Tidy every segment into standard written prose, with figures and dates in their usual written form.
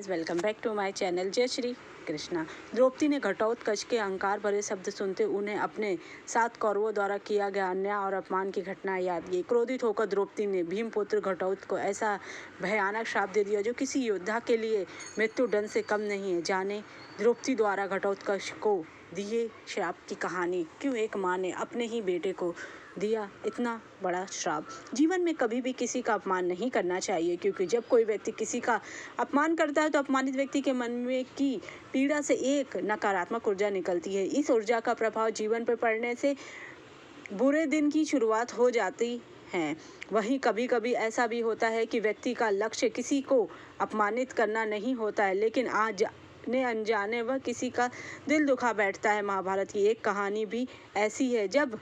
Welcome back to my channel. जय श्री कृष्णा। द्रौपदी ने घटोत्कच के अहंकार भरे शब्द सुनते उन्हें अपने साथ कौरवों द्वारा किया गया अन्याय और अपमान की घटना याद की। क्रोधित होकर द्रौपदी ने भीमपुत्र घटोत्कच को ऐसा भयानक श्राप दे दिया जो किसी योद्धा के लिए मृत्युदंड से कम नहीं है। जाने द्रौपदी द्वारा घटोत्कच को दिए श्राप की कहानी। क्यों एक माँ ने अपने ही बेटे को दिया इतना बड़ा श्राप। जीवन में कभी भी किसी का अपमान नहीं करना चाहिए, क्योंकि जब कोई व्यक्ति किसी का अपमान करता है तो अपमानित व्यक्ति के मन में की पीड़ा से एक नकारात्मक ऊर्जा निकलती है। इस ऊर्जा का प्रभाव जीवन पर पड़ने से बुरे दिन की शुरुआत हो जाती है। वहीं कभी कभी ऐसा भी होता है कि व्यक्ति का लक्ष्य किसी को अपमानित करना नहीं होता है, लेकिन आज ने अनजाने वह किसी का दिल दुखा बैठता है। महाभारत की एक कहानी भी ऐसी है, जब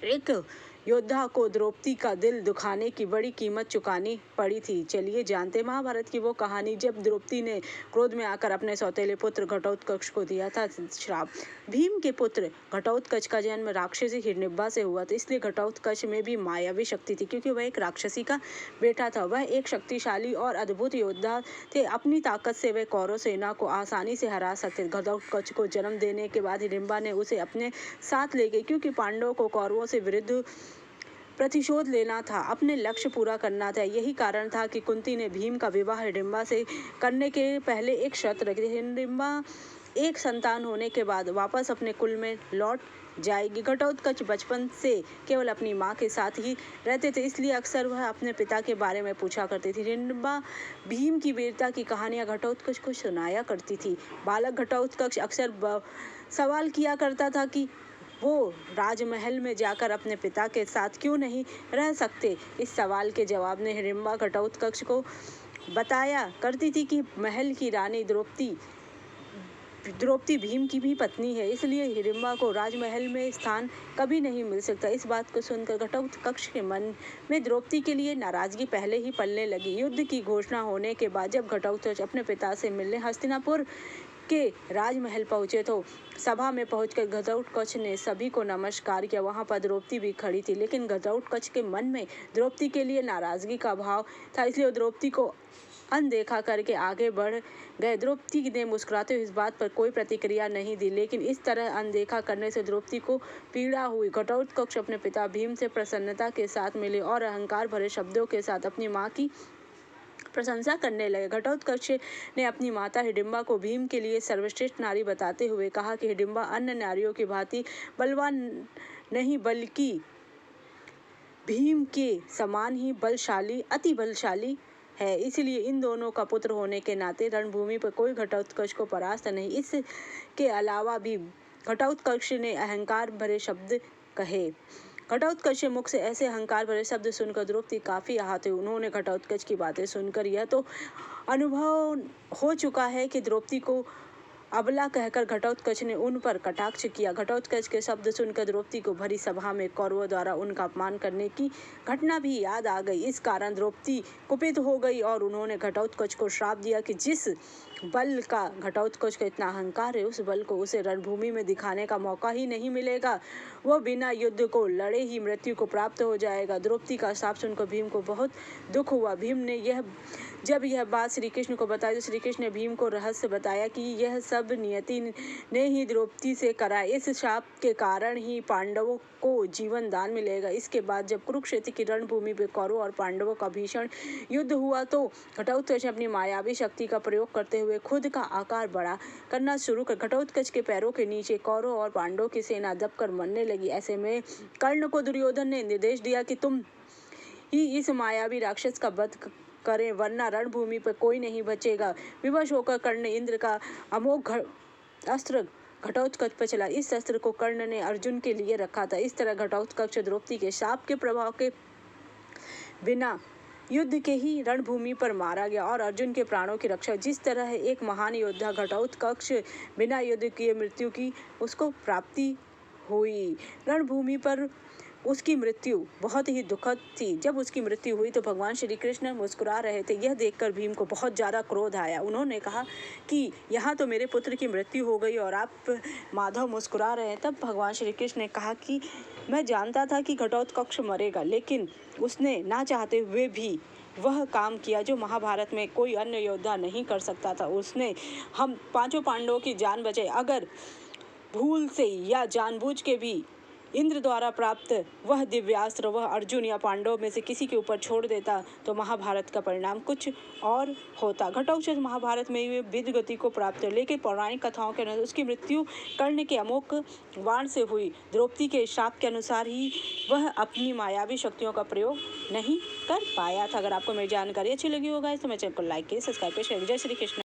एक योद्धा को द्रौपदी का दिल दुखाने की बड़ी कीमत चुकानी पड़ी थी। चलिए जानते महाभारत की वो कहानी जब द्रौपदी ने क्रोध में आकर अपने सौतेले पुत्र घटोत्कच को दिया था श्राप। भीम के पुत्र घटोत्कच का जन्म राक्षसी हिरण्यवा से हुआ था, इसलिए घटोत्कच में भी मायावी शक्ति थी, क्योंकि वह एक राक्षसी का बेटा था। वह एक शक्तिशाली और अद्भुत योद्धा थे। अपनी ताकत से वह कौरव सेना को आसानी से हरा सकते। घटोत्कच को जन्म देने के बाद हिडिंबा ने उसे अपने साथ ले गई, क्योंकि पांडवों को कौरवों से विरुद्ध प्रतिशोध लेना था, अपने लक्ष्य पूरा करना था। यही कारण था कि कुंती ने भीम का विवाह हिडिंबा से करने के पहले एक शर्त रखी थी। हिडिंबा एक संतान होने के बाद वापस अपने कुल में लौट जाएगी। घटोत्कच बचपन से केवल अपनी माँ के साथ ही रहते थे, इसलिए अक्सर वह अपने पिता के बारे में पूछा करती थी। हिडिंबा भीम की वीरता की कहानियाँ घटोत्कच को सुनाया करती थी। बालक घटोत्कच अक्सर सवाल किया करता था कि वो राजमहल में जाकर अपने पिता के साथ क्यों नहीं रह सकते। इस सवाल के जवाब में हिडिंबा घटोत्कच को बताया करती थी कि महल की रानी द्रौपदी भीम की भी पत्नी है, इसलिए हिडिंबा को राजमहल में स्थान कभी नहीं मिल सकता। इस बात को सुनकर घटोत्कच के मन में द्रौपदी के लिए नाराजगी पहले ही पलने लगी। युद्ध की घोषणा होने के बाद जब घटोत्कच अपने पिता से मिलने हस्तिनापुर के राजमहल पहुंचे तो सभा में पहुंचकर घटोत्कच ने सभी को नमस्कार किया। वहां पर द्रौपदी भी खड़ी थी, लेकिन घटोत्कच के मन में द्रौपदी के लिए नाराजगी का भाव था, इसलिए द्रौपदी को अनदेखा करके आगे बढ़ गए। द्रौपदी ने मुस्कुराते हुए इस बात पर कोई प्रतिक्रिया नहीं दी, लेकिन इस तरह अनदेखा करने से द्रौपदी को पीड़ा हुई। घटोत्कच अपने पिता भीम से प्रसन्नता के साथ मिले और अहंकार भरे शब्दों के साथ अपनी माँ की प्रशंसा करने लगे। घटोत्कच ने अपनी माता हिडिंबा को भीम के लिए सर्वश्रेष्ठ नारी बताते हुए कहा कि हिडिंबा अन्य नारियों की भांति बलवान नहीं, बल्कि भीम के समान ही अति बलशाली है। इसलिए इन दोनों का पुत्र होने के नाते रणभूमि पर कोई घटोत्कच को परास्त नहीं। इसके अलावा भी घटोत्कच ने अहंकार भरे शब्द कहे। घटोत्कच के मुख से ऐसे अहंकार भरे शब्द सुनकर द्रौपदी काफी आहत हुई। उन्होंने घटोत्कच की बातें सुनकर यह तो अनुभव हो चुका है कि द्रौपदी को अबला कहकर घटोत्कच ने उन पर कटाक्ष किया। घटोत्कच के शब्द सुनकर द्रौपदी को भरी सभा में कौरवों द्वारा उनका अपमान करने की घटना भी याद आ गई। इस कारण द्रौपदी कुपित हो गई और उन्होंने घटोत्कच को श्राप दिया कि जिस बल का घटोत्कच का इतना अहंकार है, उस बल को उसे रणभूमि में दिखाने का मौका ही नहीं मिलेगा। वह बिना युद्ध को लड़े ही मृत्यु को प्राप्त हो जाएगा। द्रौपदी का श्राप सुनकर भीम को बहुत दुख हुआ। भीम ने जब यह बात श्री कृष्ण को बताई तो श्री कृष्ण ने भीम को रहस्य बताया कि यह सब नियति ने ही द्रौपदी से करा। इस श्राप के कारण ही पांडवों को जीवन दान मिलेगा। इसके बाद जब कुरुक्षेत्र की रणभूमि पर कौरवों और पांडवों का भीषण युद्ध हुआ तो घटोत्कच ने अपनी मायावी शक्ति का प्रयोग करते हुए खुद का आकार बड़ा करना शुरू कर घटोत्कच के पैरों के नीचे कौरवों और पांडवों की सेना दबकर मरने लगी। ऐसे में कर्ण को दुर्योधन ने निर्देश दिया कि तुम ही इस मायावी राक्षस का वध करें, वरना रणभूमि पर कोई नहीं बचेगा। विवश होकर कर्ण ने इंद्र का अमोघ अस्त्र घटोत्कच पर चला। इस अस्त्र को कर्ण ने अर्जुन के लिए रखा था। इस तरह घटोत्कच द्रौपदी के शाप के प्रभाव के बिना युद्ध के ही रणभूमि पर मारा गया और अर्जुन के प्राणों की रक्षा। जिस तरह एक महान योद्धा घटोत्कच बिना युद्ध किए मृत्यु की उसको प्राप्ति हुई, रणभूमि पर उसकी मृत्यु बहुत ही दुखद थी। जब उसकी मृत्यु हुई तो भगवान श्री कृष्ण मुस्कुरा रहे थे। यह देखकर भीम को बहुत ज़्यादा क्रोध आया। उन्होंने कहा कि यहाँ तो मेरे पुत्र की मृत्यु हो गई और आप माधव मुस्कुरा रहे हैं। तब भगवान श्री कृष्ण ने कहा कि मैं जानता था कि घटोत्कच मरेगा, लेकिन उसने ना चाहते हुए भी वह काम किया जो महाभारत में कोई अन्य योद्धा नहीं कर सकता था। उसने हम पांचों पांडवों की जान बचाई। अगर भूल से या जानबूझ के भी इंद्र द्वारा प्राप्त वह दिव्यास्त्र वह अर्जुन या पांडव में से किसी के ऊपर छोड़ देता तो महाभारत का परिणाम कुछ और होता। घटोत्कच महाभारत में हुए विद गति को प्राप्त, लेकिन पौराणिक कथाओं के अनुसार उसकी मृत्यु कर्ण के अमोघ बाण से हुई। द्रौपदी के श्राप के अनुसार ही वह अपनी मायावी शक्तियों का प्रयोग नहीं कर पाया था। अगर आपको मेरी जानकारी अच्छी लगी होगा तो मेरे चैनल को लाइक कीजिए, सब्सक्राइब कीजिए। जय श्री कृष्ण।